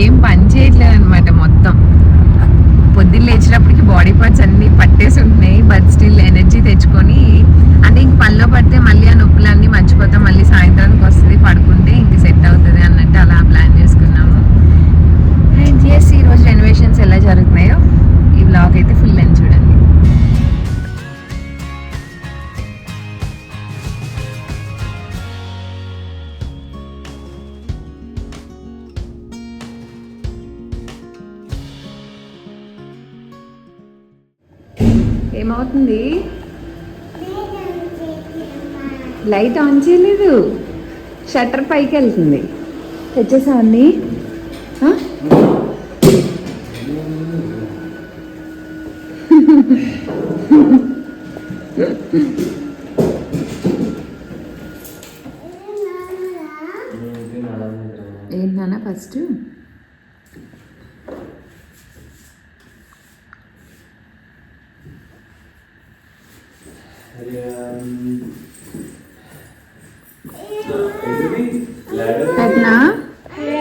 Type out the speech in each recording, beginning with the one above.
ఏం పని చేయట్లేదు అనమాట. మొత్తం పొద్దున్న లేచినప్పటికి బాడీ పార్ట్స్ అన్నీ పట్టేసి ఉంటున్నాయి. బట్ స్టిల్ ఎనర్జీ తెచ్చుకొని అంటే ఇంక పనిలో పడితే మళ్ళీ ఆ నొప్పులన్నీ మర్చిపోతాం. మళ్ళీ సాయంత్రానికి వస్తుంది, పడుకుంటే ఇంక సెట్ అవుతుంది అన్నట్టు అలా ప్లాన్ చేసుకున్నాము. అండ్ ఎస్, ఈరోజు రెనోవేషన్స్ ఎలా జరుగుతున్నాయో ఈ బ్లాగ్ అయితే ఫుల్ అని చూడండి. ఏమవుతుంది? లైట్ ఆన్ చేయలేదు, షట్టర్ పైకి వెళ్తుంది. తెచ్చేసావు అన్నీ? ఏంటన్నా ఫస్ట్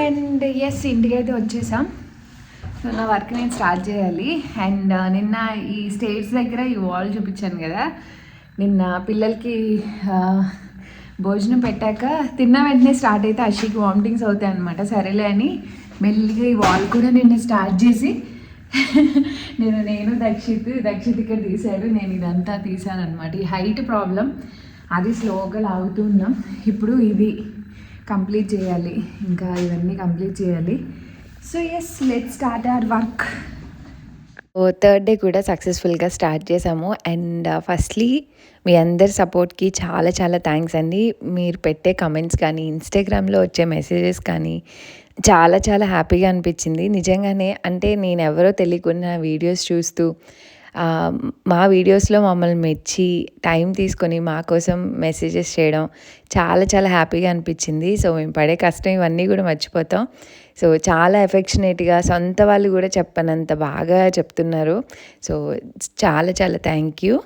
అండ్ ఎస్, ఇంటికైతే వచ్చేసాం. సో నా వర్క్ నేను స్టార్ట్ చేయాలి. అండ్ నిన్న ఈ స్టేట్స్ దగ్గర ఈ వాల్ చూపించాను కదా, నిన్న పిల్లలకి భోజనం పెట్టాక తిన్న వెంటనే స్టార్ట్ అయితే అషికి వామిటింగ్స్ అవుతాయి అనమాట. సరేలే అని మెల్లిగా ఈ వాల్ కూడా నిన్న స్టార్ట్ చేసి నేను దక్షిత్ ఇక్కడ తీశాడు, నేను ఇదంతా తీసాను అనమాట. ఈ హైట్ ప్రాబ్లం, అది స్లోగా లాగుతూ ఉన్నాం. ఇప్పుడు ఇది కంప్లీట్ చేయాలి, ఇంకా ఇవన్నీ కంప్లీట్ చేయాలి. So yes, let's start our work. Third day కూడా సక్సెస్ఫుల్గా స్టార్ట్ చేసాము. అండ్ ఫస్ట్లీ మీ అందరి సపోర్ట్కి చాలా చాలా థ్యాంక్స్ అండి. మీరు పెట్టే కమెంట్స్ కానీ, ఇన్స్టాగ్రామ్లో వచ్చే మెసేజెస్ కానీ చాలా చాలా హ్యాపీగా అనిపించింది నిజంగానే. అంటే నేను ఎవరో తెలియకుండా వీడియోస్ చూస్తూ మా వీడియోస్లో మమ్మల్ని మెచ్చి టైం తీసుకొని మా కోసం మెసేజెస్ చేయడం చాలా చాలా హ్యాపీగా అనిపించింది. సో మేము పడే కష్టం ఇవన్నీ కూడా మర్చిపోతాం. సో చాలా ఎఫెక్షనేట్గా సొంత వాళ్ళు కూడా చెప్పనంత బాగా చెప్తున్నారు. సో చాలా చాలా థ్యాంక్ యూ.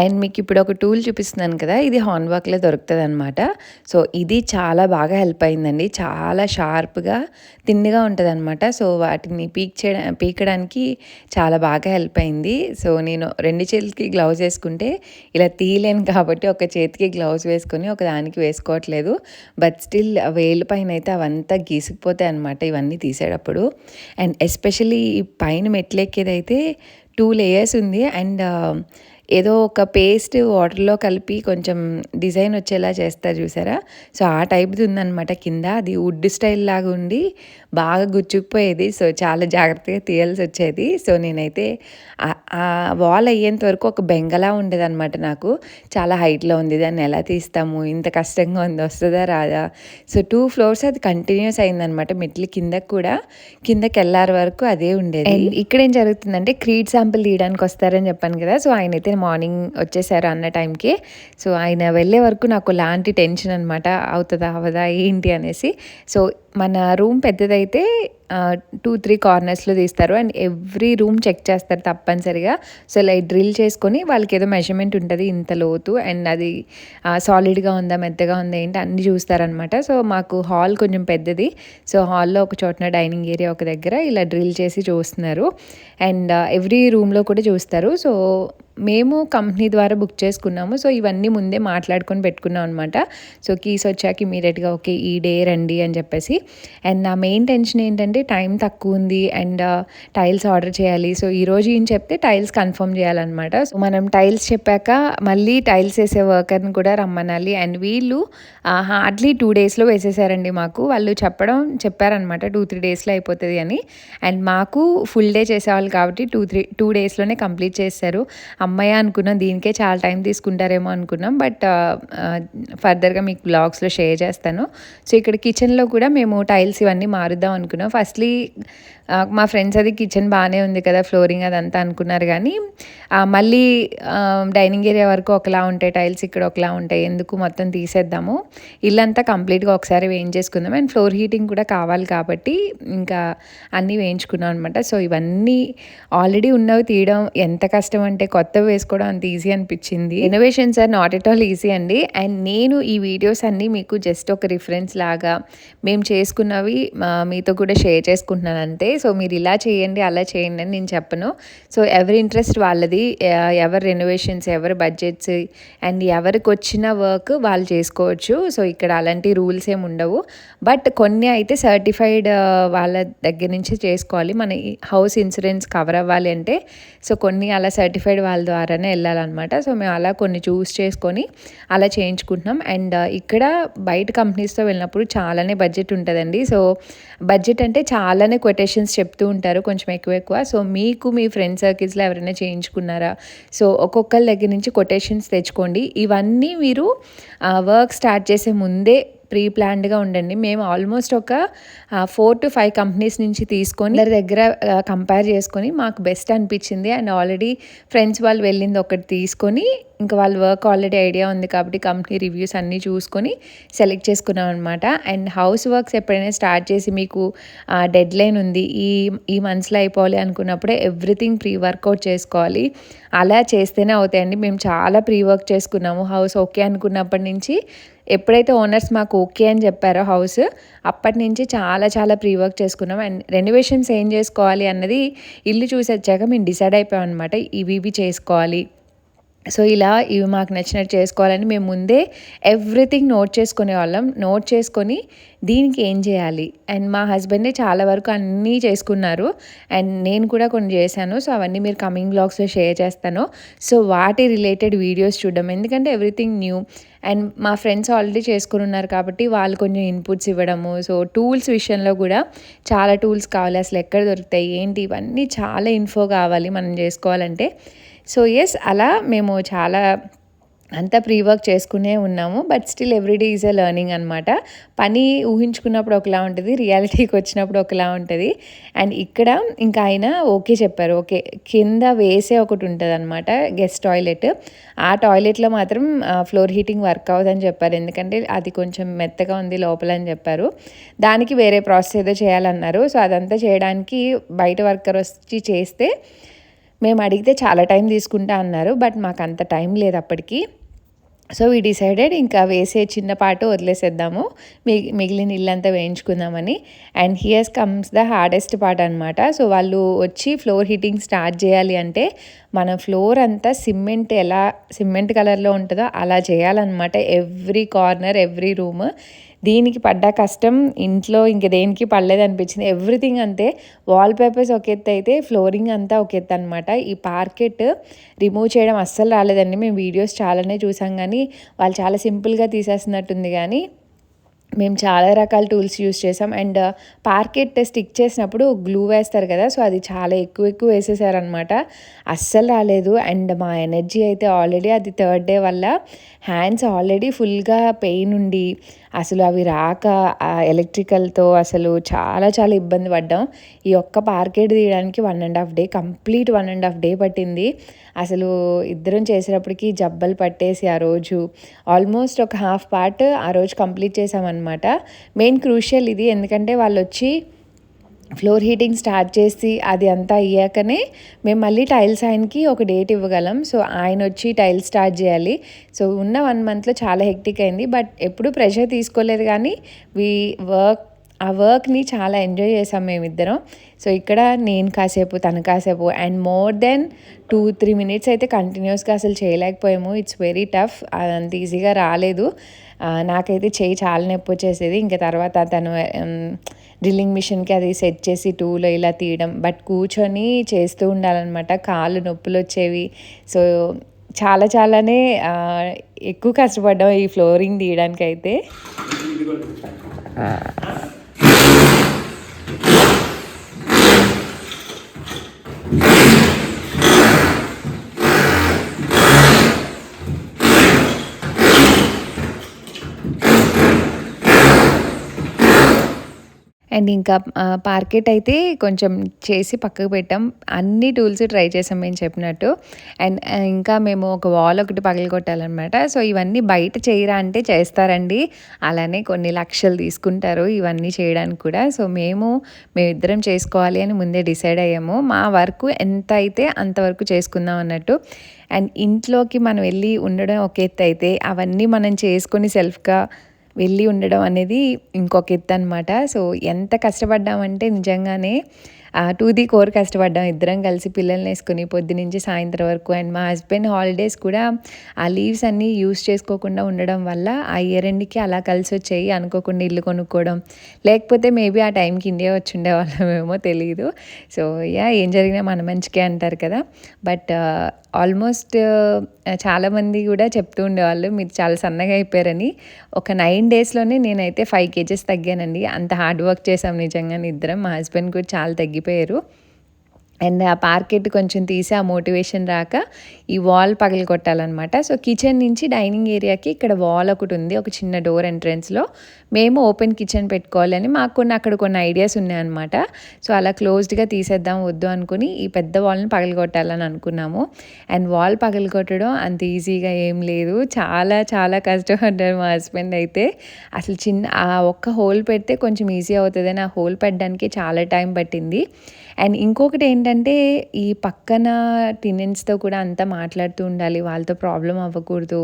అండ్ మీకు ఇప్పుడు ఒక టూల్ చూపిస్తున్నాను కదా, ఇది హార్న్వర్క్లో దొరుకుతుంది అనమాట. సో ఇది చాలా బాగా హెల్ప్ అయిందండి. చాలా షార్ప్గా తిన్నగా ఉంటుంది అనమాట. సో వాటిని పీకడానికి చాలా బాగా హెల్ప్ అయింది. సో నేను 2 చేతులకి గ్లౌజ్ వేసుకుంటే ఇలా తీయలేను కాబట్టి ఒక చేతికి గ్లౌజ్ వేసుకొని ఒక దానికి వేసుకోవట్లేదు. బట్ స్టిల్ వేలు పైన అయితే అవంతా గీసుకుపోతాయి అనమాట ఇవన్నీ తీసేటప్పుడు. అండ్ ఎస్పెషలీ ఈ పైన మెట్లెక్కేదైతే 2 లేయర్స్ ఉంది. అండ్ ఏదో ఒక పేస్ట్ వాటర్లో కలిపి కొంచెం డిజైన్ వచ్చేలా చేస్తారు చూసారా, సో ఆ టైప్ది ఉందన్నమాట కింద. అది వుడ్ స్టైల్ లాగా ఉండి బాగా గుచ్చుకుపోయేది. సో చాలా జాగ్రత్తగా తీయాల్సి వచ్చేది. సో నేనైతే ఆ వాల్ అయ్యేంత వరకు ఒక బెంగలా ఉండేదన్నమాట. నాకు చాలా హైట్లో ఉంది, దాన్ని ఎలా తీస్తాము, ఇంత కష్టంగా ఉంది, వస్తుందా రాదా. సో 2 floors అది కంటిన్యూస్ అయిందనమాట. మెట్లు కిందకి వెళ్ళారు వరకు అదే ఉండేది. ఇక్కడ ఏం జరుగుతుందంటే క్రీడ్ శాంపుల్ తీయడానికి వస్తారని చెప్పాను కదా, సో ఆయన అయితే మార్నింగ్ వచ్చేసారు అన్న టైంకి. సో ఆయన వెళ్ళే వరకు నాకు లాంటి టెన్షన్ అనమాట, అవుతుందా అవదా ఏంటి అనేసి. సో మన రూమ్ పెద్దదైతే 2-3 కార్నర్స్లో తీస్తారు. అండ్ ఎవ్రీ రూమ్ చెక్ చేస్తారు తప్పనిసరిగా. సో లైక్ డ్రిల్ చేసుకొని వాళ్ళకి ఏదో మెజర్మెంట్ ఉంటుంది ఇంత లోతు, అండ్ అది సాలిడ్గా ఉందా మెత్తగా ఉందా ఏంటి అన్నీ చూస్తారనమాట. సో మాకు హాల్ కొంచెం పెద్దది. సో హాల్లో ఒక చోటన డైనింగ్ ఏరియా ఒక దగ్గర ఇలా డ్రిల్ చేసి చూస్తున్నారు. అండ్ ఎవ్రీ రూమ్లో కూడా చూస్తారు. సో మేము కంపెనీ ద్వారా బుక్ చేసుకున్నాము. సో ఇవన్నీ ముందే మాట్లాడుకొని పెట్టుకున్నాం అనమాట. సో కీస్ వచ్చాక ఇమీడియట్గా ఓకే ఈ డే రండి అని చెప్పేసి. అండ్ నా మెయిన్ టెన్షన్ ఏంటంటే టైం తక్కువ ఉంది అండ్ టైల్స్ ఆర్డర్ చేయాలి. సో ఈరోజు ఏం చెప్తే టైల్స్ కన్ఫర్మ్ చేయాలన్నమాట. సో మనం టైల్స్ చెప్పాక మళ్ళీ టైల్స్ వేసే వర్కర్ని కూడా రమ్మనాలి. అండ్ వీళ్ళు హార్డ్లీ 2 daysలో వేసేసారండి. మాకు వాళ్ళు చెప్పారనమాట 2-3 daysలో అయిపోతుంది అని. అండ్ మాకు ఫుల్ డే చేసేవాళ్ళు కాబట్టి 2 daysలోనే కంప్లీట్ చేశారు. అమ్మాయి అనుకున్నాం, దీనికే చాలా టైం తీసుకుంటారేమో అనుకున్నాం. బట్ ఫర్దర్గా మీకు బ్లాగ్స్లో షేర్ చేస్తాను. సో ఇక్కడ కిచెన్లో కూడా మేము టైల్స్ ఇవన్నీ మారుద్దాం అనుకున్నాం. ఫస్ట్లీ మా ఫ్రెండ్స్ అది కిచెన్ బాగానే ఉంది కదా ఫ్లోరింగ్ అదంతా అనుకున్నారు. కానీ మళ్ళీ డైనింగ్ ఏరియా వరకు ఒకలా ఉంటాయి టైల్స్, ఇక్కడ ఒకలా ఉంటాయి, ఎందుకు మొత్తం తీసేద్దాము, ఇల్లంతా కంప్లీట్గా ఒకసారి వేయించేసుకుందాం. అండ్ ఫ్లోర్ హీటింగ్ కూడా కావాలి కాబట్టి ఇంకా అన్నీ వేయించుకున్నాం అనమాట. సో ఇవన్నీ ఆల్రెడీ ఉన్నవి తీయడం ఎంత కష్టం అంటే కొత్త కొత్తవి వేసుకోవడం అంత ఈజీ అనిపించింది. Innovations are not at all easy అండి. అండ్ నేను ఈ వీడియోస్ అన్నీ మీకు జస్ట్ ఒక రిఫరెన్స్ లాగా మేము చేసుకున్నవి మీతో కూడా షేర్ చేసుకుంటున్నాను అంతే. సో మీరు ఇలా చేయండి అలా చేయండి అని నేను చెప్పను. సో ఎవరి ఇంట్రెస్ట్ వాళ్ళది, ఎవరి రెనోవేషన్స్, ఎవరి బడ్జెట్స్ అండ్ ఎవరికి వచ్చిన వర్క్ వాళ్ళు చేసుకోవచ్చు. సో ఇక్కడ అలాంటి రూల్స్ ఏమి ఉండవు. బట్ కొన్ని అయితే సర్టిఫైడ్ వాళ్ళ దగ్గర నుంచి చేసుకోవాలి. మన హౌస్ ఇన్సూరెన్స్ కవర్ అవ్వాలి అంటే సో కొన్ని అలా సర్టిఫైడ్ వాళ్ళ ద్వారానే వెళ్ళాలన్నమాట. సో మేము అలా కొన్ని చూస్ చేసుకొని అలా చేయించుకుంటున్నాం. అండ్ ఇక్కడ బయట కంపెనీస్తో వెళ్ళినప్పుడు చాలానే బడ్జెట్ ఉంటుందండి. సో బడ్జెట్ అంటే చాలానే కొటేషన్స్ చెప్తూ ఉంటారు, కొంచెం ఎక్కువ. సో మీకు మీ ఫ్రెండ్ సర్కిల్స్లో ఎవరైనా చేయించుకున్నారా, సో ఒక్కొక్కరి దగ్గర నుంచి కొటేషన్స్ తెచ్చుకోండి. ఇవన్నీ మీరు వర్క్ స్టార్ట్ చేసే ముందే ప్రీ ప్లాన్డ్గా ఉండండి. మేము ఆల్మోస్ట్ ఒక 4 to 5 కంపెనీస్ నుంచి తీసుకొని అందరి దగ్గర కంపేర్ చేసుకొని మాకు బెస్ట్ అనిపించింది. అండ్ ఆల్రెడీ ఫ్రెండ్స్ వాళ్ళు వెళ్ళింది ఒకటి తీసుకొని ఇంకా వాళ్ళ వర్క్ ఆల్రెడీ ఐడియా ఉంది కాబట్టి కంపెనీ రివ్యూస్ అన్నీ చూసుకొని సెలెక్ట్ చేసుకున్నాం అనమాట. అండ్ హౌస్ వర్క్స్ ఎప్పుడైనా స్టార్ట్ చేసి మీకు డెడ్ లైన్ ఉంది, ఈ మంత్స్లో అయిపోవాలి అనుకున్నప్పుడే ఎవ్రీథింగ్ ప్రీ వర్కౌట్ చేసుకోవాలి. అలా చేస్తేనే అవుతాయండి. మేము చాలా ప్రీ వర్క్ చేసుకున్నాము. హౌస్ ఓకే అనుకున్నప్పటి నుంచి ఎప్పుడైతే ఓనర్స్ మాకు ఓకే అని చెప్పారో హౌస్, అప్పటి నుంచి చాలా ప్రీ వర్క్ చేసుకున్నాం. అండ్ రెనోవేషన్స్ ఏం చేసుకోవాలి అన్నది ఇల్లు చూసి వచ్చాక మేము డిసైడ్ అయిపోయాం అనమాట. ఇవి చేసుకోవాలి, సో ఇలా ఇవి మాకు నచ్చినట్టు చేసుకోవాలని మేము ముందే ఎవ్రీథింగ్ నోట్ చేసుకునే వాళ్ళం. నోట్ చేసుకొని దీనికి ఏం చేయాలి. అండ్ మా హస్బెండే చాలా వరకు అన్నీ చేసుకున్నారు అండ్ నేను కూడా కొన్ని చేశాను. సో అవన్నీ మీరు కమింగ్ బ్లాగ్స్లో షేర్ చేస్తాను. సో వాటి రిలేటెడ్ వీడియోస్ చూడడం, ఎందుకంటే ఎవ్రీథింగ్ న్యూ. అండ్ మా ఫ్రెండ్స్ ఆల్రెడీ చేసుకుని ఉన్నారు కాబట్టి వాళ్ళు కొంచెం ఇన్పుట్స్ ఇవ్వడము. సో టూల్స్ విషయంలో కూడా చాలా టూల్స్ కావాలి, అసలు ఎక్కడ దొరుకుతాయి ఏంటి, ఇవన్నీ చాలా ఇన్ఫో కావాలి మనం చేసుకోవాలంటే. సో ఎస్, అలా మేము చాలా అంతా ప్రీ వర్క్ చేసుకునే ఉన్నాము. But still everyday is a learning అనమాట. పని ఊహించుకున్నప్పుడు ఒకలా ఉంటుంది, రియాలిటీకి వచ్చినప్పుడు ఒకలా ఉంటుంది. అండ్ ఇక్కడ ఇంకా ఆయన ఓకే చెప్పారు. ఓకే, కింద వేసే ఒకటి ఉంటుంది అనమాట గెస్ట్ టాయిలెట్. ఆ టాయిలెట్లో మాత్రం ఫ్లోర్ హీటింగ్ వర్క్ అవ్వదని చెప్పారు, ఎందుకంటే అది కొంచెం మెత్తగా ఉంది లోపల అని చెప్పారు. దానికి వేరే ప్రాసెస్ ఏదో చేయాలన్నారు. సో అదంతా చేయడానికి బయట వర్కర్ వచ్చి చేస్తే మేము అడిగితే చాలా టైం తీసుకుంటా అన్నారు. బట్ మాకు అంత టైం లేదు అప్పటికి. సో వీ డిసైడెడ్ ఇంకా వేసే చిన్న పాటు వదిలేసేద్దాము, మిగిలిన ఇల్లంతా వేయించుకుందామని. And here's comes the hardest part అనమాట. సో వాళ్ళు వచ్చి ఫ్లోర్ హీటింగ్ స్టార్ట్ చేయాలి అంటే మన ఫ్లోర్ అంతా సిమెంట్ కలర్లో ఉంటుందో అలా చేయాలన్నమాట. Every corner, every room. దీనికి పడ్డ కష్టం ఇంట్లో ఇంక దేనికి పడలేదు అనిపించింది. ఎవ్రీథింగ్ అంతే. వాల్ పేపర్స్ ఒక ఎత్తు అయితే ఫ్లోరింగ్ అంతా ఒక ఎత్తు అనమాట. ఈ పార్కెట్ రిమూవ్ చేయడం అస్సలు రాలేదండి. మేము వీడియోస్ చాలానే చూసాం కానీ వాళ్ళు చాలా సింపుల్గా తీసేస్తున్నట్టుంది. కానీ మేము చాలా రకాల టూల్స్ యూస్ చేసాం. అండ్ పార్కెట్ స్టిక్ చేసినప్పుడు గ్లూ వేస్తారు కదా, సో అది చాలా ఎక్కువ వేసేసారనమాట. అస్సలు రాలేదు. అండ్ మా ఎనర్జీ అయితే ఆల్రెడీ అది 3rd డే వల్ల హ్యాండ్స్ ఆల్రెడీ ఫుల్గా పెయిన్ ఉండి అసలు అవి రాక ఎలక్ట్రికల్తో అసలు చాలా ఇబ్బంది పడ్డాం. ఈ ఒక్క పార్కెట్ తీయడానికి 1.5 డే, కంప్లీట్ 1.5 డే పట్టింది. అసలు ఇద్దరం చేసేటప్పటికి జబ్బలు పట్టేసి ఆ రోజు ఆల్మోస్ట్ ఒక హాఫ్ పార్ట్ ఆ రోజు కంప్లీట్ చేసామన్నమాట. మెయిన్ క్రూషియల్ ఇది, ఎందుకంటే వాళ్ళు వచ్చి ఫ్లోర్ హీటింగ్ స్టార్ట్ చేసి అది అంతా అయ్యాకనే మేము మళ్ళీ టైల్స్ ఆయనకి ఒక డేట్ ఇవ్వగలం. సో ఆయన వచ్చి టైల్స్ స్టార్ట్ చేయాలి. సో ఉన్న 1 మంత్లో చాలా హెక్టిక్ అయింది. బట్ ఎప్పుడు ప్రెషర్ తీసుకోలేదు కానీ ఆ వర్క్ని చాలా ఎంజాయ్ చేసాం మేమిద్దరం. సో ఇక్కడ నేను కాసేపు తను కాసేపు అండ్ మోర్ దెన్ 2-3 మినిట్స్ అయితే కంటిన్యూస్గా అసలు చేయలేకపోయాము. ఇట్స్ వెరీ టఫ్, అంత ఈజీగా రాలేదు. నాకైతే చేయి చాలా నొప్పి వచ్చేసేది. ఇంకా తర్వాత తను డ్రిల్లింగ్ మిషన్కి అది సెట్ చేసి టూలో ఇలా తీయడం, బట్ కూర్చొని చేస్తూ ఉండాలన్నమాట. కాళ్ళు నొప్పులు వచ్చేవి. సో చాలానే ఎక్కువ కష్టపడ్డాం ఈ ఫ్లోరింగ్ తీయడానికి అయితే. అండ్ ఇంకా పార్కెట్ అయితే కొంచెం చేసి పక్కకు పెట్టాం. అన్ని టూల్స్ ట్రై చేసాం మేము చెప్పినట్టు. అండ్ ఇంకా మేము ఒక వాల్ ఒకటి పగలగొట్టాలనమాట. సో ఇవన్నీ బయట చేయరా అంటే చేస్తారండి. అలానే కొన్ని లక్షలు తీసుకుంటారు ఇవన్నీ చేయడానికి కూడా. సో మేమిద్దరం చేసుకోవాలి అని ముందే డిసైడ్ అయ్యాము. మా వర్క్ ఎంత అయితే అంతవరకు చేసుకుందాం అన్నట్టు. అండ్ ఇంట్లోకి మనం వెళ్ళి ఉండడం ఒక ఎత్తు అయితే, అవన్నీ మనం చేసుకొని సెల్ఫ్గా వెళ్ళి ఉండడం అనేది ఇంకొక ఎత్తు అనమాట. సో ఎంత కష్టపడ్డామంటే నిజంగానే టు ది కోర్ కష్టపడ్డాం ఇద్దరం కలిసి పిల్లల్ని వేసుకొని పొద్దునుంచి సాయంత్రం వరకు. అండ్ మా హస్బెండ్ హాలిడేస్ కూడా ఆ లీవ్స్ అన్నీ యూస్ చేసుకోకుండా ఉండడం వల్ల ఆ ఇయర్ ఎండ్కి అలా కలిసి వచ్చాయి. అనుకోకుండా ఇల్లు కొనుక్కోవడం, లేకపోతే మేబీ ఆ టైంకి ఇండియా వచ్చి ఉండేవాళ్ళమేమో తెలియదు. సో ఏం జరిగినా మన మంచికే అంటారు కదా. బట్ ఆల్మోస్ట్ చాలామంది కూడా చెప్తూ ఉండేవాళ్ళు మీరు చాలా సన్నగా అయిపోయారని. ఒక 9 డేస్లోనే నేనైతే 5 కేజెస్ తగ్గానండి. అంత హార్డ్ వర్క్ చేసాం నిజంగానే ఇద్దరం. మా హస్బెండ్ కూడా చాలా తగ్గిపోయారు. అండ్ ఆ పార్కెట్ కొంచెం తీసి ఆ మోటివేషన్ రాక ఈ వాల్ పగలగొట్టాలన్నమాట. సో కిచెన్ నుంచి డైనింగ్ ఏరియాకి ఇక్కడ వాల్ ఒకటి ఉంది, ఒక చిన్న డోర్ ఎంట్రన్స్లో. మేము ఓపెన్ కిచెన్ పెట్టుకోవాలని మాకు అక్కడ కొన్ని ఐడియాస్ ఉన్నాయన్నమాట. సో అలా క్లోజ్డ్గా తీసేద్దాం వద్దు అనుకుని ఈ పెద్ద వాల్ని పగలగొట్టాలని అనుకున్నాము. అండ్ వాల్ పగలగొట్టడం అంత ఈజీగా ఏం లేదు, చాలా చాలా కష్టపడ్డారు మా హస్బెండ్ అయితే. అసలు ఆ ఒక్క హోల్ పెడితే కొంచెం ఈజీ అవుతుందని ఆ హోల్ పెట్టడానికి చాలా టైం పట్టింది. అండ్ ఇంకొకటి ఏంటంటే ఈ పక్కన టెనెంట్స్తో కూడా అంతా మాట్లాడుతూ ఉండాలి, వాళ్ళతో ప్రాబ్లం అవ్వకూడదు.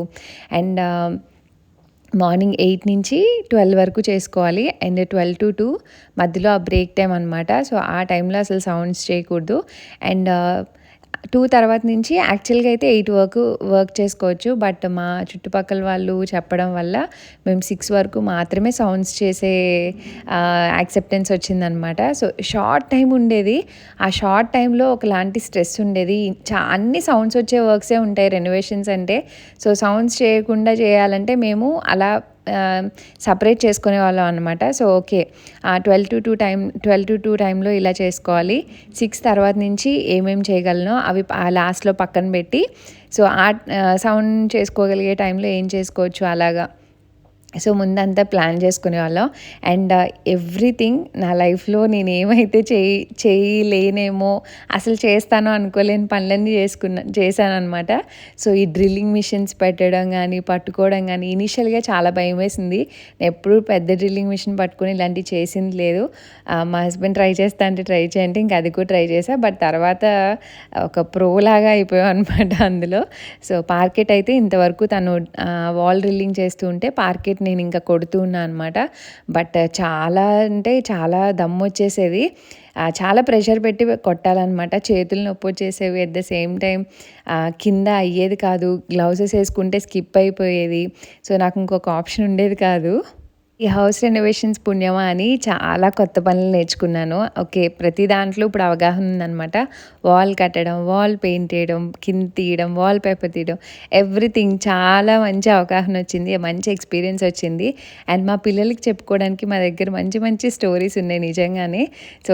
అండ్ మార్నింగ్ 8 నుంచి 12 వరకు చేసుకోవాలి. అండ్ 12 to 2 మధ్యలో ఆ బ్రేక్ టైం అనమాట. సో ఆ టైంలో అసలు సౌండ్స్ చేయకూడదు. అండ్ 2 తర్వాత నుంచి యాక్చువల్గా అయితే 8 వరకు వర్క్ చేసుకోవచ్చు. బట్ మా చుట్టుపక్కల వాళ్ళు చెప్పడం వల్ల మేము 6 వరకు మాత్రమే సౌండ్స్ చేసే యాక్సెప్టెన్స్ వచ్చిందనమాట. సో షార్ట్ టైం ఉండేది. ఆ షార్ట్ టైంలో ఒకలాంటి స్ట్రెస్ ఉండేది. అన్ని సౌండ్స్ వచ్చే వర్క్సే ఉంటాయి రెనోవేషన్స్ అంటే. సో సౌండ్స్ చేయకుండా చేయాలంటే మేము అలా సపరేట్ చేసుకునే వాళ్ళం అనమాట. సో ఓకే 12 to 2 టైంలో ఇలా చేసుకోవాలి. 6 తర్వాత నుంచి ఏమేమి చేయగలనో అవి లాస్ట్లో పక్కన పెట్టి, సో సౌండ్ చేసుకోగలిగే టైంలో ఏం చేసుకోవచ్చు అలాగా. సో ముందంతా ప్లాన్ చేసుకునేవాళ్ళం. అండ్ ఎవ్రీథింగ్ నా లైఫ్లో నేను ఏమైతే చేయలేనేమో, అసలు చేస్తానో అనుకోలేని పనులన్నీ చేశానమాట. సో ఈ డ్రిల్లింగ్ మిషన్స్ పెట్టడం కానీ పట్టుకోవడం కానీ ఇనీషియల్గా చాలా భయం వేసింది. నేను ఎప్పుడూ పెద్ద డ్రిల్లింగ్ మిషన్ పట్టుకొని ఇలాంటివి చేసింది లేదు. మా హస్బెండ్ ట్రై ట్రై చేయంటే ఇంకా అది కూడా ట్రై చేసా. బట్ తర్వాత ఒక ప్రోలాగా అయిపోయాం అనమాట అందులో. సో పార్కెట్ అయితే ఇంతవరకు తను వాల్ డ్రిల్లింగ్ చేస్తూ ఉంటే పార్కెట్ నేను ఇంకా కొడుతూ ఉన్నా అనమాట. బట్ చాలా అంటే చాలా దమ్ము వచ్చేసేది. చాలా ప్రెషర్ పెట్టి కొట్టాలన్నమాట. చేతులు నొప్పి వచ్చేసేవి. అట్ ద సేమ్ టైం కింద అయ్యేది కాదు. గ్లౌజెస్ వేసుకుంటే స్కిప్ అయిపోయేది. సో నాకు ఇంకొక ఆప్షన్ ఉండేది కాదు. ఈ హౌస్ రెనోవేషన్స్ పుణ్యమా అని చాలా కొత్త పనులు నేర్చుకున్నాను. ఓకే ప్రతి దాంట్లో ఇప్పుడు అవగాహన ఉందనమాట. వాల్ కట్టడం, వాల్ పెయింట్ వేయడం, కింద తీయడం, వాల్ పేపర్ తీయడం, ఎవ్రీథింగ్ చాలా మంచి అవగాహన వచ్చింది, మంచి ఎక్స్పీరియన్స్ వచ్చింది. అండ్ మా పిల్లలకి చెప్పుకోవడానికి మా దగ్గర మంచి మంచి స్టోరీస్ ఉన్నాయి నిజంగానే. సో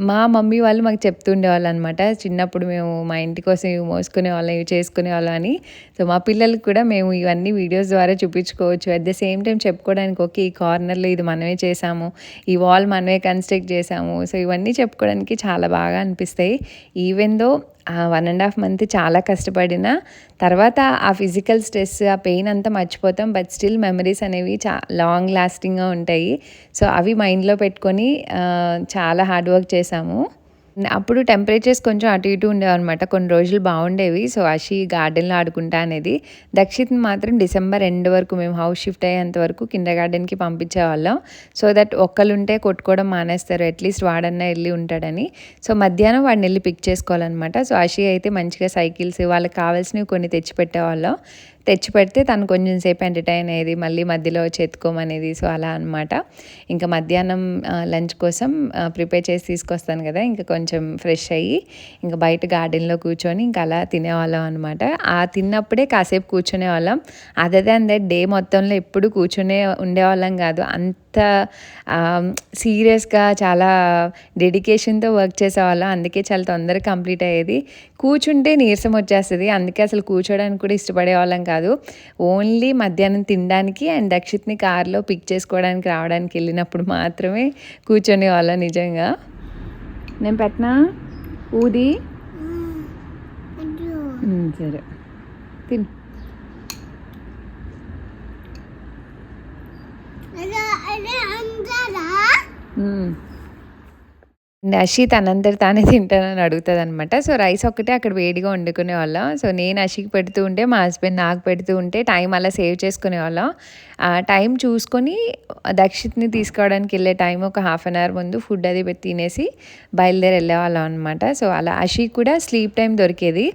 మా మమ్మీ వాళ్ళు మాకు చెప్తుండేవాళ్ళు అనమాట. చిన్నప్పుడు మేము మా ఇంటి కోసం ఇవి మోసుకునేవాళ్ళం, ఇవి చేసుకునేవాళ్ళం అని. సో మా పిల్లలకి కూడా మేము ఇవన్నీ వీడియోస్ ద్వారా చూపించుకోవచ్చు. అట్ ద సేమ్ టైం చెప్పుకోవడానికి ఓకే ఈ కార్నర్లో ఇది మనమే చేసాము, ఈ వాల్ మనమే కన్స్ట్రక్ట్ చేసాము. సో ఇవన్నీ చెప్పుకోవడానికి చాలా బాగా అనిపిస్తాయి. ఈవెన్ దో 1.5 month చాలా కష్టపడిన తర్వాత ఆ ఫిజికల్ స్ట్రెస్, ఆ పెయిన్ అంతా మర్చిపోతాం. బట్ స్టిల్ మెమరీస్ అనేవి లాంగ్ లాస్టింగ్గా ఉంటాయి. సో అవి మైండ్లో పెట్టుకొని చాలా హార్డ్ వర్క్ చేశాము. అప్పుడు టెంపరేచర్స్ కొంచెం అటు ఇటు ఉండేవన్నమాట. కొన్ని రోజులు బాగుండేవి. సో అషి గార్డెన్లో ఆడుకుంటా అనేది. దక్షిత్ని మాత్రం డిసెంబర్ ఎండ్ వరకు మేము హౌస్ షిఫ్ట్ అయ్యేంత వరకు కిండర్ గార్డెన్కి పంపించేవాళ్ళం. సో దట్ ఒక్కరుంటే కొట్టుకోవడం మానేస్తారు, అట్లీస్ట్ వాడన్నా వెళ్ళి ఉంటాడని. సో మధ్యాహ్నం వాడిని వెళ్ళి పిక్ చేసుకోవాలన్నమాట. సో అషి అయితే మంచిగా సైకిల్స్ వాళ్ళకి కావాల్సినవి కొన్ని తెచ్చిపెట్టేవాళ్ళం. తెచ్చిపెడితే తను కొంచెం సేపు ఎంటర్టైన్ అయ్యేది, మళ్ళీ మధ్యలో వచ్చి ఎత్తుకోమనేది. సో అలా అనమాట. ఇంకా మధ్యాహ్నం లంచ్ కోసం ప్రిపేర్ చేసి తీసుకొస్తాను కదా, ఇంకా కొంచెం ఫ్రెష్ అయ్యి ఇంకా బయట గార్డెన్లో కూర్చొని ఇంకా అలా తినేవాళ్ళం అనమాట. ఆ తిన్నప్పుడే కాసేపు కూర్చునే వాళ్ళం. అదర్ దాన్ దట్ డే మొత్తంలో ఎప్పుడు కూర్చునే ఉండేవాళ్ళం కాదు. అంత ఎంత సీరియస్గా చాలా డెడికేషన్తో వర్క్ చేసేవాళ్ళం. అందుకే చాలా తొందరగా కంప్లీట్ అయ్యేది. కూర్చుంటే నీరసం వచ్చేస్తుంది, అందుకే అసలు కూర్చోడానికి కూడా ఇష్టపడేవాళ్ళం కాదు. ఓన్లీ మధ్యాహ్నం తినడానికి అండ్ దక్షిత్ని కార్లో పిక్ చేసుకోవడానికి రావడానికి వెళ్ళినప్పుడు మాత్రమే కూర్చొనేవాళ్ళం. నిజంగా నేను పెట్టినా ఊది సరే తిను. అషి తనంతటి తానే తింటానని అడుగుతుంది అనమాట. సో రైస్ ఒక్కటే అక్కడ వేడిగా వండుకునే వాళ్ళం. సో నేను అషికి పెడుతూ ఉంటే మా హస్బెండ్ నాకు పెడుతూ ఉంటే టైం అలా సేవ్ చేసుకునే వాళ్ళం. టైం చూసుకొని దక్షిత్ని తీసుకోవడానికి వెళ్ళే టైం ఒక హాఫ్ అన్ అవర్ ముందు ఫుడ్ అది పెట్టి తినేసి బయలుదేరి వెళ్ళేవాళ్ళం అనమాట. సో అలా అషికి కూడా స్లీప్ టైం దొరికేది.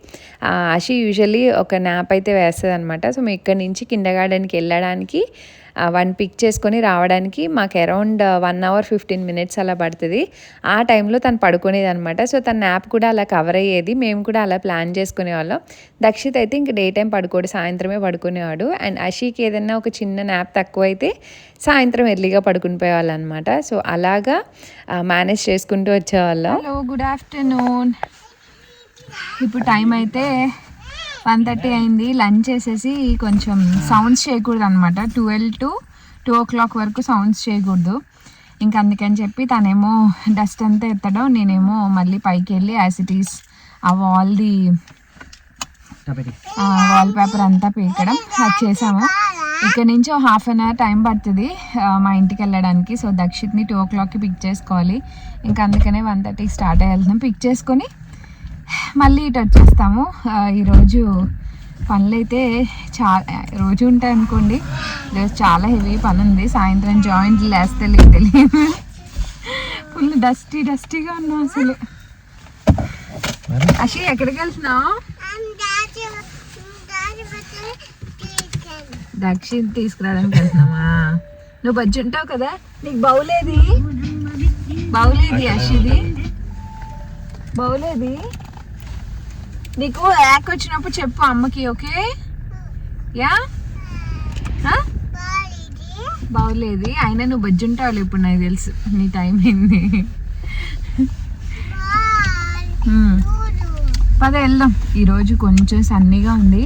అషి యూజువల్లీ ఒక న్యాప్ అయితే వేస్తుంది అనమాట. సో మేము ఇక్కడ నుంచి కిండర్ గార్డెన్కి వెళ్ళడానికి వన్ పిక్ చేసుకొని రావడానికి మాకు అరౌండ్ 1 hour 15 minutes అలా పడుతుంది. ఆ టైంలో తను పడుకునేది అనమాట. సో తన న్యాప్ కూడా అలా కవర్ అయ్యేది. మేము కూడా అలా ప్లాన్ చేసుకునేవాళ్ళం. దక్షిత్ అయితే ఇంక డే టైం పడుకోడు, సాయంత్రమే పడుకునేవాడు. అండ్ అషికి ఏదైనా ఒక చిన్న న్యాప్ తక్కువ అయితే సాయంత్రం ఎర్లీగా పడుకుని పోయేవాళ్ళు అనమాట. సో అలాగా మేనేజ్ చేసుకుంటూ వచ్చేవాళ్ళం. Hello, good afternoon. ఇప్పుడు టైం అయితే 1:30 అయింది. లంచ్ చేసేసి కొంచెం సౌండ్స్ చేయకూడదు అనమాట. 12 to 2 o'clock వరకు సౌండ్స్ చేయకూడదు. ఇంకా అందుకని చెప్పి తనేమో డస్ట్ అంతా ఎత్తడం, నేనేమో మళ్ళీ పైకి వెళ్ళి యాసిటీస్ ఆ వాల్ పేపర్ అంతా పీకడం అది చేసాము. ఇక్కడ నుంచి హాఫ్ అన్ అవర్ టైం పడుతుంది మా ఇంటికి వెళ్ళడానికి. సో దక్షిత్ని 2 o'clockకి పిక్ చేసుకోవాలి. ఇంకా అందుకనే 1:30కి స్టార్ట్ అయ్యాలి. పిక్ చేసుకొని మళ్ళీ ఇటు వచ్చేస్తాము. ఈరోజు పనులు అయితే రోజు ఉంటాయి అనుకోండి. ఈరోజు చాలా హెవీ పని ఉంది. సాయంత్రం జాయింట్లు వేస్తే తెలియదు, ఫుల్ డస్టీగా ఉన్నాం అసలు. అషి ఎక్కడికి వెళ్తున్నావు? దక్షిణ్ తీసుకురావడానికి వెళ్తున్నావా? నువ్వు బజ్జి ఉంటావు కదా, నీకు బౌలేది అషిది బౌలేది. నీకు యాక్ వచ్చినప్పుడు చెప్పు అమ్మకి, ఓకే? యా బాగోలేదు. అయినా నువ్వు బజ్జి ఉంటావు ఇప్పుడు, నాకు తెలుసు నీ టైం అయింది. పద వెళ్దాం. ఈరోజు కొంచెం సన్నీగా ఉంది.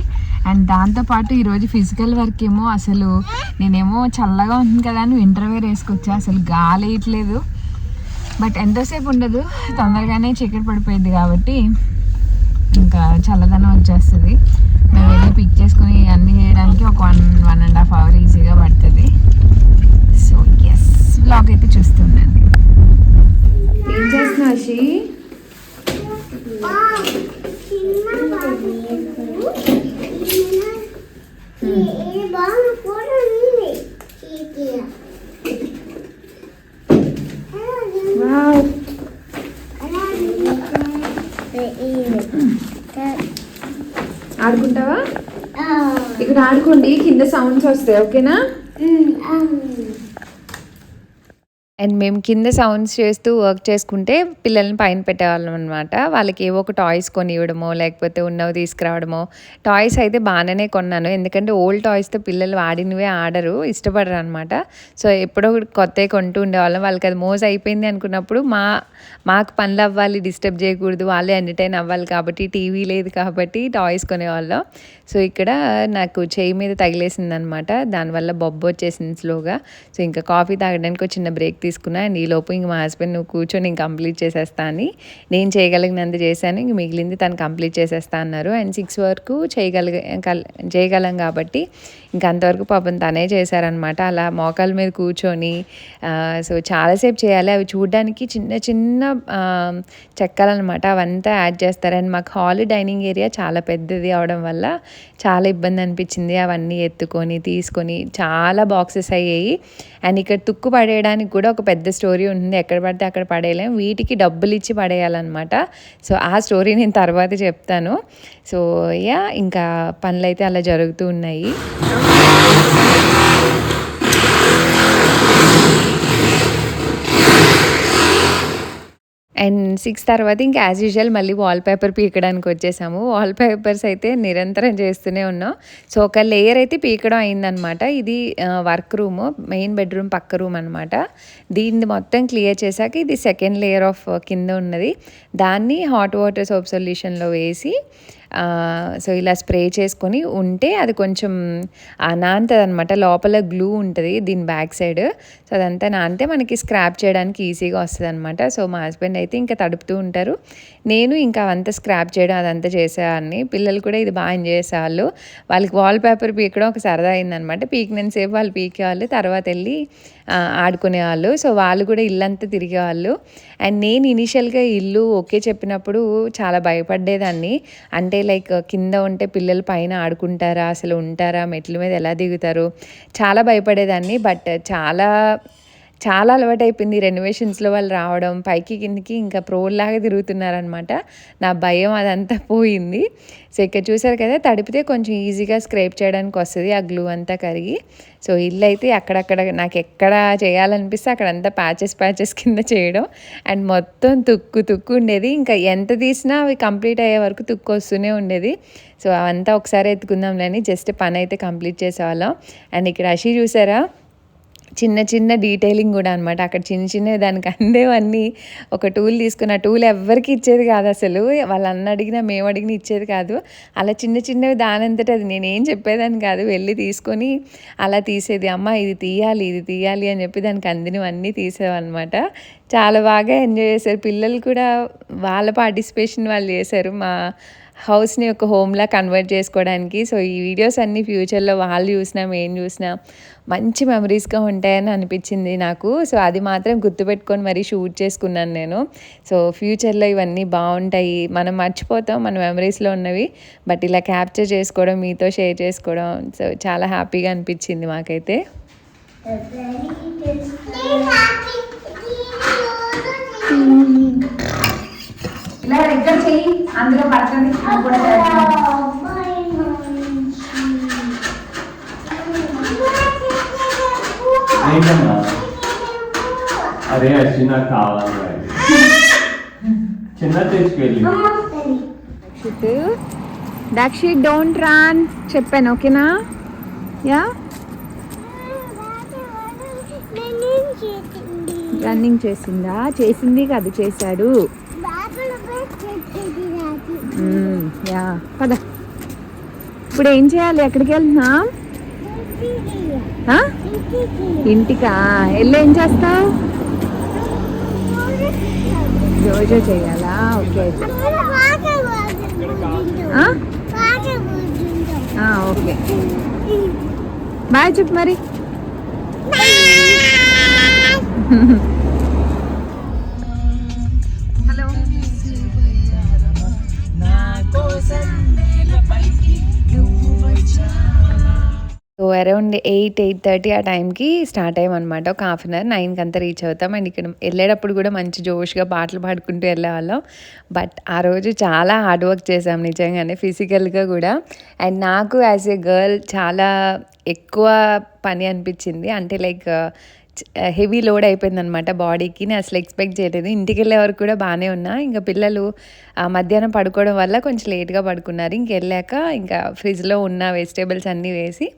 అండ్ దాంతోపాటు ఈరోజు ఫిజికల్ వర్క్ ఏమో అసలు నేనేమో చల్లగా ఉంటుంది కదా అని వింటర్ వేర్ వేసుకొచ్చా. అసలు గాలి వేయట్లేదు. బట్ ఎంతోసేపు ఉండదు, తొందరగానే చీకటి పడిపోయింది కాబట్టి ఇంకా చల్లదనం వచ్చేస్తుంది. మేము వెళ్ళి పిక్ చేసుకుని అన్నీ చేయడానికి ఒక 1.5 hour ఈజీగా పడుతుంది. సో ఎస్, బ్లాగ్ అయితే చూస్తున్నాను. ఏం చేస్తున్నావు అషి? ఆడుకుంటావా? ఇక్కడ ఆడుకోండి, కింద సౌండ్స్ వస్తాయి, ఓకేనా? అండ్ మేము కింద సౌండ్స్ చేస్తూ వర్క్ చేసుకుంటే పిల్లల్ని పైన పెట్టేవాళ్ళం అనమాట. వాళ్ళకి ఏవో ఒక టాయ్స్ కొని ఇవ్వడమో లేకపోతే ఉన్నవి తీసుకురావడమో. టాయ్స్ అయితే బాగానే కొన్నాను, ఎందుకంటే ఓల్డ్ టాయ్స్తో పిల్లలు ఆడినవే ఆడరు, ఇష్టపడరు అనమాట. సో ఎప్పుడో కొత్తవి కొంటూ ఉండేవాళ్ళం. వాళ్ళకి అది మోజ్ అయిపోయింది అనుకున్నప్పుడు మాకు పనులు అవ్వాలి, డిస్టర్బ్ చేయకూడదు, వాళ్ళే ఎంటర్టైన్ అవ్వాలి కాబట్టి, టీవీ లేదు కాబట్టి టాయ్స్ కొనేవాళ్ళం. సో ఇక్కడ నాకు చేయి మీద తగిలేసింది అనమాట, దానివల్ల బొబ్బు వచ్చేసింది స్లోగా. సో ఇంకా కాఫీ తాగడానికి ఒక చిన్న బ్రేక్ తీసుకున్నా. అండ్ ఈలోపు ఇంక మా హస్బెండ్ నువ్వు కూర్చొని ఇంక కంప్లీట్ చేసేస్తా అని, నేను చేయగలిగినంత చేశాను, ఇంక మిగిలింది తను కంప్లీట్ చేసేస్తా అన్నారు. అండ్ 6 వరకు చేయగలం కాబట్టి ఇంకా అంతవరకు పాపం తనే చేశారనమాట. అలా మోకాల మీద కూర్చొని సో చాలాసేపు చేయాలి. అవి చూడడానికి చిన్న చిన్న చెక్కలనమాట, అవంతా యాడ్ చేస్తారు. అండ్ మాకు హాల్ డైనింగ్ ఏరియా చాలా పెద్దది అవడం వల్ల చాలా ఇబ్బంది అనిపించింది. అవన్నీ ఎత్తుకొని తీసుకొని చాలా బాక్సెస్ అయ్యాయి. అండ్ ఇక్కడ తుక్కు పడేయడానికి కూడా ఒక పెద్ద స్టోరీ ఉంటుంది, ఎక్కడ పడితే అక్కడ పడేయలేం, వీటికి డబ్బులు ఇచ్చి పడేయాలన్నమాట. సో ఆ స్టోరీ నేను తర్వాత చెప్తాను. సో యా, ఇంకా పనులు అయితే అలా జరుగుతూ ఉన్నాయి. అండ్ 6 తర్వాత ఇంకా యాజ్ యూజువల్ మళ్ళీ వాల్ పేపర్ పీకడానికి వచ్చేసాము. వాల్ పేపర్స్ అయితే నిరంతరం చేస్తూనే ఉన్నాం. సో ఒక లేయర్ అయితే పీకడం అయిందనమాట. ఇది వర్క్ రూము, మెయిన్ బెడ్రూమ్ పక్క రూమ్ అనమాట. దీన్ని మొత్తం క్లియర్ చేశాక ఇది సెకండ్ లేయర్ ఆఫ్ కింద ఉన్నది. దాన్ని హాట్ వాటర్ సోప్ సొల్యూషన్లో వేసి సో ఇలా స్ప్రే చేసుకొని ఉంటే అది కొంచెం నానుతుంది అనమాట. లోపల గ్లూ ఉంటుంది దీని బ్యాక్ సైడ్. సో అదంతా నానితే మనకి స్క్రాప్ చేయడానికి ఈజీగా వస్తుంది అనమాట. సో మా హస్బెండ్ అయితే ఇంకా తడుపుతూ ఉంటారు, నేను ఇంకా అవంతా స్క్రాప్ చేయడం అదంతా చేసేవాడిని. పిల్లలు కూడా ఇది బాగా ఎంజాయ్ చేసేవాళ్ళు. వాళ్ళకి వాల్ పేపర్ పీకడం ఒక సరదా అయిందనమాట. పీకినంతసేపు వాళ్ళు పీకేవాళ్ళు, తర్వాత వెళ్ళి ఆడుకునేవాళ్ళు. సో వాళ్ళు కూడా ఇల్లంతా తిరిగేవాళ్ళు. అండ్ నేను ఇనీషియల్గా ఇల్లు ఓకే చెప్పినప్పుడు చాలా భయపడేదాన్ని. అంటే లైక్ కింద ఉంటే పిల్లలు పైన ఆడుకుంటారా, అసలు ఉంటారా, మెట్ల మీద ఎలా దిగుతారు, చాలా భయపడేదాన్ని. బట్ చాలా అలవాటైపోయింది. రెనోవేషన్స్లో వాళ్ళు రావడం, పైకి కిందికి ఇంకా ప్రోల్లాగా తిరుగుతున్నారనమాట. నా భయం అదంతా పోయింది. సో ఇక్కడ చూసారు కదా, తడిపితే కొంచెం ఈజీగా స్క్రేప్ చేయడానికి వస్తుంది, ఆ గ్లూ అంతా కరిగి. సో ఇల్లు అయితే అక్కడక్కడ నాకు ఎక్కడ చేయాలనిపిస్తే అక్కడంతా ప్యాచెస్ కింద చేయడం. అండ్ మొత్తం తుక్కు ఉండేది. ఇంకా ఎంత తీసినా అవి కంప్లీట్ అయ్యే వరకు తుక్కు వస్తూనే ఉండేది. సో అవంతా ఒకసారి ఎత్తుకుందాంలేని జస్ట్ పని అయితే కంప్లీట్ చేసేవాళ్ళం. అండ్ ఇక్కడ అషి చూసారా, చిన్న డీటెయిలింగ్ కూడా అనమాట. అక్కడ చిన్నవి దానికి అందేవన్నీ ఒక టూల్ తీసుకున్న, టూల్ ఎవ్వరికి ఇచ్చేది కాదు అసలు. వాళ్ళు అడిగినా మేము అడిగినా ఇచ్చేది కాదు. అలా చిన్నవి దానంతట అది నేనేం చెప్పేదాన్ని కాదు, వెళ్ళి తీసుకొని అలా తీసేది. అమ్మ ఇది తీయాలి అని చెప్పి దానికి అందినవన్నీ తీసేవన్నమాట. చాలా బాగా ఎంజాయ్ చేశారు పిల్లలు కూడా. వాళ్ళ పార్టిసిపేషన్ వాళ్ళు చేశారు మా హౌస్ని ఒక హోమ్లా కన్వర్ట్ చేసుకోవడానికి. సో ఈ వీడియోస్ అన్నీ ఫ్యూచర్లో వాళ్ళు చూసినా మేము చూసినా మంచి మెమరీస్గా ఉంటాయని అనిపించింది నాకు. సో అది మాత్రం గుర్తుపెట్టుకొని మరీ షూట్ చేసుకున్నాను నేను. సో ఫ్యూచర్లో ఇవన్నీ బాగుంటాయి, మనం మర్చిపోతాం మన మెమరీస్లో ఉన్నవి, బట్ ఇలా క్యాప్చర్ చేసుకోవడం, మీతో షేర్ చేసుకోవడం, సో చాలా హ్యాపీగా అనిపించింది మాకైతే. ఇలా దగ్గర చెయ్యి, అందులో పడుతుంది కూడా. అరే వచ్చి నాకు కావాలి, చిన్న తీసుకెళ్ళి. దక్షిత్ డోంట్ రన్ చెప్పాను, ఓకేనా? యా రన్నింగ్ చేసింది కాదు, చేశాడు. యా పద. ఇప్పుడు ఏం చేయాలి, ఎక్కడికి వెళ్తున్నాం? ఇంటికా? వెళ్ళి ఏం చేస్తావు? రోజు చేయాలా? ఓకే ఓకే బాయ్ చెప్పు మరి. హలో. సో అరౌండ్ 8:30 ఆ టైంకి స్టార్ట్ అయ్యామన్నమాట. ఒక హాఫ్ అన్ అవర్ 9కి అంతా రీచ్ అవుతాం. అండ్ ఇక్కడ వెళ్ళేటప్పుడు కూడా మంచి జోష్గా పాటలు పాడుకుంటూ వెళ్ళేవాళ్ళం. బట్ ఆ రోజు చాలా హార్డ్ వర్క్ చేసాం నిజంగానే, ఫిజికల్గా కూడా. అండ్ నాకు యాజ్ ఏ గర్ల్ చాలా ఎక్కువ పని అనిపించింది. అంటే లైక్ హెవీ లోడ్ అయిపోయిందనమాట బాడీకి. నేను అసలు ఎక్స్పెక్ట్ చేయలేదు. ఇంటికి వెళ్ళే వరకు కూడా బాగానే ఉన్నా. ఇంకా పిల్లలు మధ్యాహ్నం పడుకోవడం వల్ల కొంచెం లేట్గా పడుకున్నారు. ఇంకెళ్ళాక ఇంకా ఫ్రిడ్జ్లో ఉన్న వెజిటేబుల్స్ అన్నీ వేసి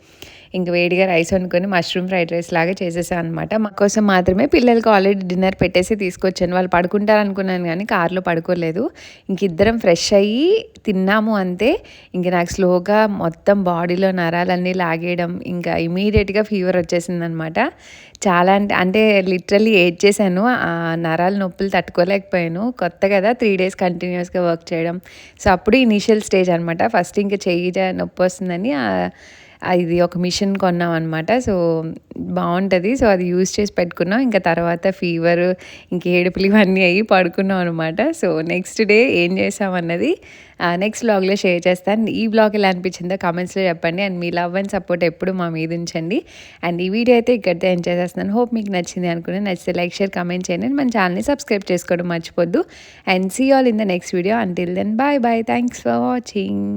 ఇంక వేడిగా రైస్ వండుకొని మష్రూమ్ ఫ్రైడ్ రైస్ లాగా చేసేసాను అనమాట. మా కోసం మాత్రమే. పిల్లలకి ఆల్రెడీ డిన్నర్ పెట్టేసి తీసుకొచ్చాను. వాళ్ళు పడుకుంటారు అనుకున్నాను కానీ కార్లో పడుకోలేదు. ఇంక ఇద్దరం ఫ్రెష్ అయ్యి తిన్నాము అంతే. ఇంక నాకు స్లోగా మొత్తం బాడీలో నరాలన్నీ లాగేయడం, ఇంకా ఇమీడియట్గా ఫీవర్ వచ్చేసింది అనమాట. చాలా అంటే లిటరల్లీ ఏడ్చేసాను. ఆ నరాల నొప్పులు తట్టుకోలేకపోయాను. కొత్త కదా, 3 days కంటిన్యూస్గా వర్క్ చేయడం. సో అప్పుడు ఇనీషియల్ స్టేజ్ అనమాట. ఫస్ట్ ఇంకా చెయ్యి నొప్పి వస్తుందని ఇది ఒక మిషన్ కొన్నాం అనమాట. సో బాగుంటుంది. సో అది యూజ్ చేసి పెట్టుకున్నాం. ఇంకా తర్వాత ఫీవర్, ఇంక ఏడుపులు ఇవన్నీ అయ్యి పడుకున్నాం అనమాట. సో నెక్స్ట్ డే ఏం చేసామన్నది నెక్స్ట్ బ్లాగ్లో షేర్ చేస్తాను. ఈ బ్లాగ్ ఎలా అనిపించిందో కామెంట్స్లో చెప్పండి. And me love and support ఎప్పుడు మా మీద ఉంచండి. అండ్ ఈ వీడియో అయితే ఇక్కడితో ఎంజాయ్ చేస్తున్నాను. హోప్ మీకు నచ్చింది అనుకుని, నచ్చితే లైక్, షేర్, కామెంట్ చేయండి. మన ఛానల్ని సబ్స్క్రైబ్ చేసుకోవడం మర్చిపోద్దు. And see all in the next video. Until then bye. Thanks for watching.